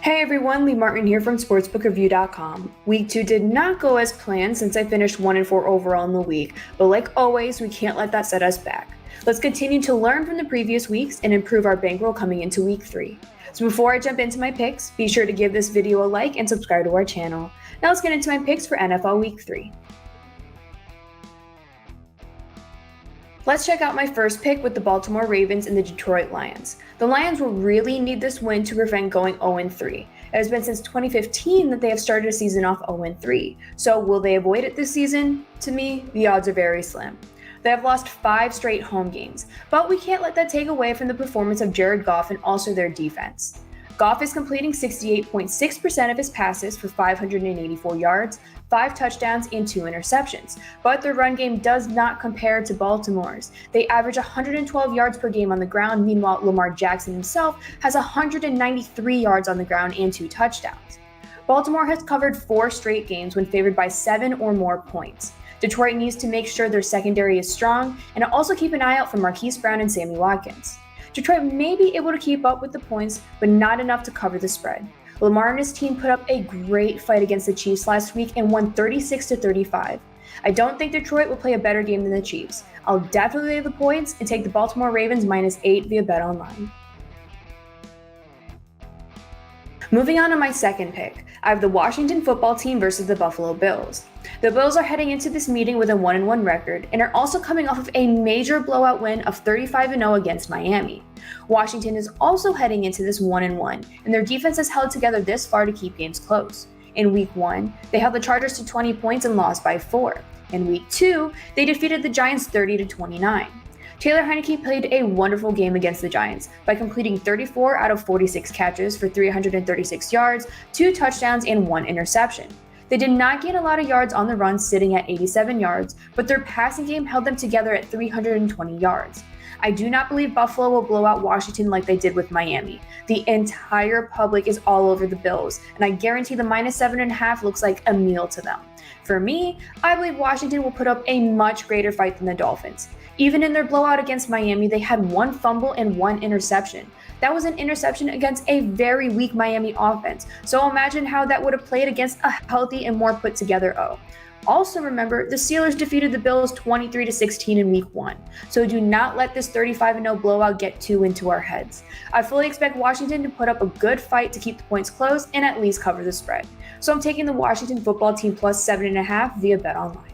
Hey everyone, Lee Martin here from SportsbookReview.com. Week 2 did not go as planned since I finished 1-4 overall in the week, but like always, we can't let that set us back. Let's continue to learn from the previous weeks and improve our bankroll coming into Week 3. So before I jump into my picks, be sure to give this video a like and subscribe to our channel. Now let's get into my picks for NFL Week 3. Let's check out my first pick with the Baltimore Ravens and the Detroit Lions. The Lions will really need this win to prevent going 0-3. It has been since 2015 that they have started a season off 0-3. So will they avoid it this season? To me, the odds are very slim. They have lost 5 straight home games, but we can't let that take away from the performance of Jared Goff and also their defense. Goff is completing 68.6% of his passes for 584 yards, 5 touchdowns, and 2 interceptions. But their run game does not compare to Baltimore's. They average 112 yards per game on the ground. Meanwhile, Lamar Jackson himself has 193 yards on the ground and 2 touchdowns. Baltimore has covered 4 straight games when favored by 7 or more points. Detroit needs to make sure their secondary is strong and also keep an eye out for Marquise Brown and Sammy Watkins. Detroit may be able to keep up with the points, but not enough to cover the spread. Lamar and his team put up a great fight against the Chiefs last week and won 36-35. I don't think Detroit will play a better game than the Chiefs. I'll definitely lay the points and take the Baltimore Ravens -8 via BetOnline. Moving on to my second pick, I have the Washington football team versus the Buffalo Bills. The Bills are heading into this meeting with a 1-1 record and are also coming off of a major blowout win of 35-0 against Miami. Washington is also heading into this 1-1, and their defense has held together this far to keep games close. In Week 1, they held the Chargers to 20 points and lost by 4. In Week 2, they defeated the Giants 30-29. Taylor Heinicke played a wonderful game against the Giants by completing 34 out of 46 catches for 336 yards, 2 touchdowns, and 1 interception. They did not gain a lot of yards on the run, sitting at 87 yards, but their passing game held them together at 320 yards. I do not believe Buffalo will blow out Washington like they did with Miami. The entire public is all over the Bills, and I guarantee the -7.5 looks like a meal to them. For me, I believe Washington will put up a much greater fight than the Dolphins. Even in their blowout against Miami, they had 1 fumble and 1 interception. That was an interception against a very weak Miami offense, so imagine how that would have played against a healthy and more put together O. Also remember, the Steelers defeated the Bills 23-16 in Week 1, so do not let this 35-0 blowout get too into our heads. I fully expect Washington to put up a good fight to keep the points close and at least cover the spread. So I'm taking the Washington football team +7.5 via BetOnline.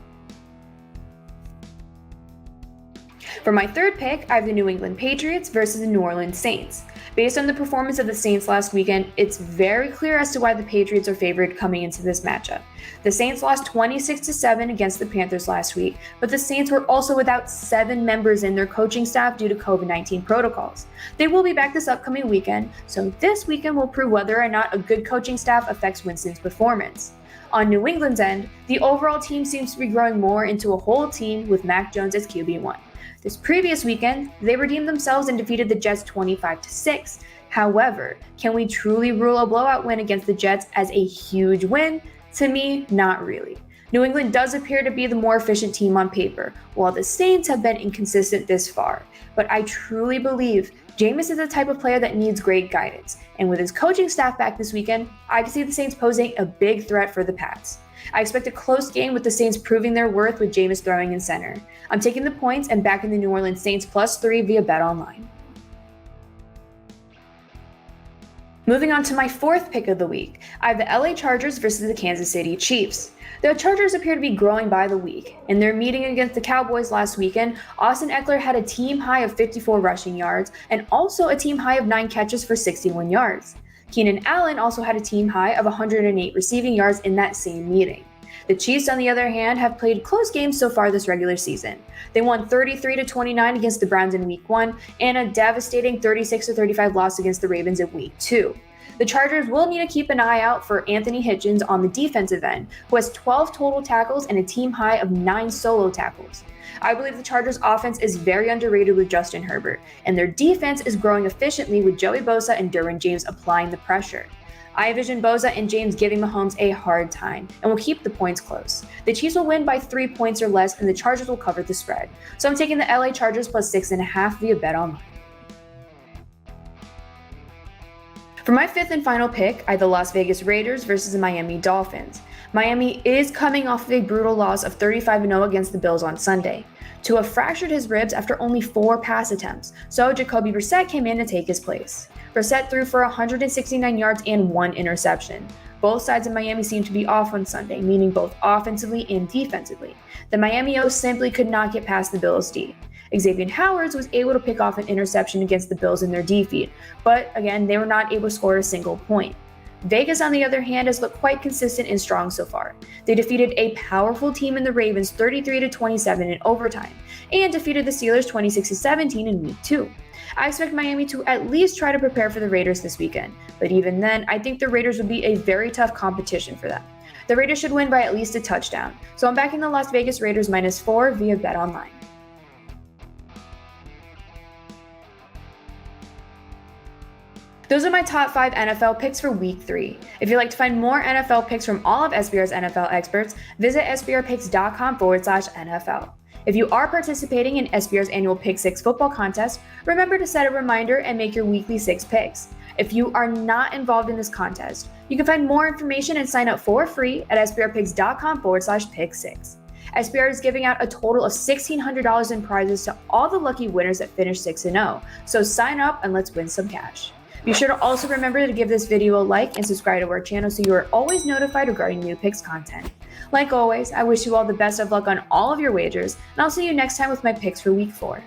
For my third pick, I have the New England Patriots versus the New Orleans Saints. Based on the performance of the Saints last weekend, it's very clear as to why the Patriots are favored coming into this matchup. The Saints lost 26-7 against the Panthers last week, but the Saints were also without 7 members in their coaching staff due to COVID-19 protocols. They will be back this upcoming weekend, so this weekend will prove whether or not a good coaching staff affects Winston's performance. On New England's end, the overall team seems to be growing more into a whole team with Mac Jones as QB1. This previous weekend, they redeemed themselves and defeated the Jets 25-6. However, can we truly rule a blowout win against the Jets as a huge win? To me, not really. New England does appear to be the more efficient team on paper, while the Saints have been inconsistent this far. But I truly believe Jameis is the type of player that needs great guidance, and with his coaching staff back this weekend, I can see the Saints posing a big threat for the Pats. I expect a close game with the Saints proving their worth with Jameis throwing in center. I'm taking the points and backing the New Orleans Saints +3 via BetOnline. Moving on to my fourth pick of the week, I have the LA Chargers versus the Kansas City Chiefs. The Chargers appear to be growing by the week. In their meeting against the Cowboys last weekend, Austin Eckler had a team high of 54 rushing yards and also a team high of 9 catches for 61 yards. Keenan Allen also had a team high of 108 receiving yards in that same meeting. The Chiefs, on the other hand, have played close games so far this regular season. They won 33-29 against the Browns in Week 1 and a devastating 36-35 loss against the Ravens in Week 2. The Chargers will need to keep an eye out for Anthony Hitchens on the defensive end, who has 12 total tackles and a team high of 9 solo tackles. I believe the Chargers' offense is very underrated with Justin Herbert, and their defense is growing efficiently with Joey Bosa and Derwin James applying the pressure. I envision Bosa and James giving Mahomes a hard time and will keep the points close. The Chiefs will win by 3 points or less, and the Chargers will cover the spread. So I'm taking the LA Chargers +6.5 via BetOnline. For my fifth and final pick, I have the Las Vegas Raiders versus the Miami Dolphins. Miami is coming off of a brutal loss of 35-0 against the Bills on Sunday. Tua fractured his ribs after only 4 pass attempts, so Jacoby Brissett came in to take his place. Brissett threw for 169 yards and 1 interception. Both sides of Miami seemed to be off on Sunday, meaning both offensively and defensively. The Miami O simply could not get past the Bills' D. Xavier Howard was able to pick off an interception against the Bills in their defeat, but again, they were not able to score a single point. Vegas, on the other hand, has looked quite consistent and strong so far. They defeated a powerful team in the Ravens 33-27 in overtime, and defeated the Steelers 26-17 in week 2. I expect Miami to at least try to prepare for the Raiders this weekend, but even then, I think the Raiders would be a very tough competition for them. The Raiders should win by at least a touchdown, so I'm backing the Las Vegas Raiders -4 via BetOnline. Those are my top 5 NFL picks for Week 3. If you'd like to find more NFL picks from all of SBR's NFL experts, visit sbrpicks.com/NFL. If you are participating in SBR's annual Pick 6 football contest, remember to set a reminder and make your weekly 6 picks. If you are not involved in this contest, you can find more information and sign up for free at sbrpicks.com/pick6. SBR is giving out a total of $1,600 in prizes to all the lucky winners that finish 6-0, so sign up and let's win some cash. Be sure to also remember to give this video a like and subscribe to our channel so you are always notified regarding new picks content. Like always, I wish you all the best of luck on all of your wagers, and I'll see you next time with my picks for Week 4.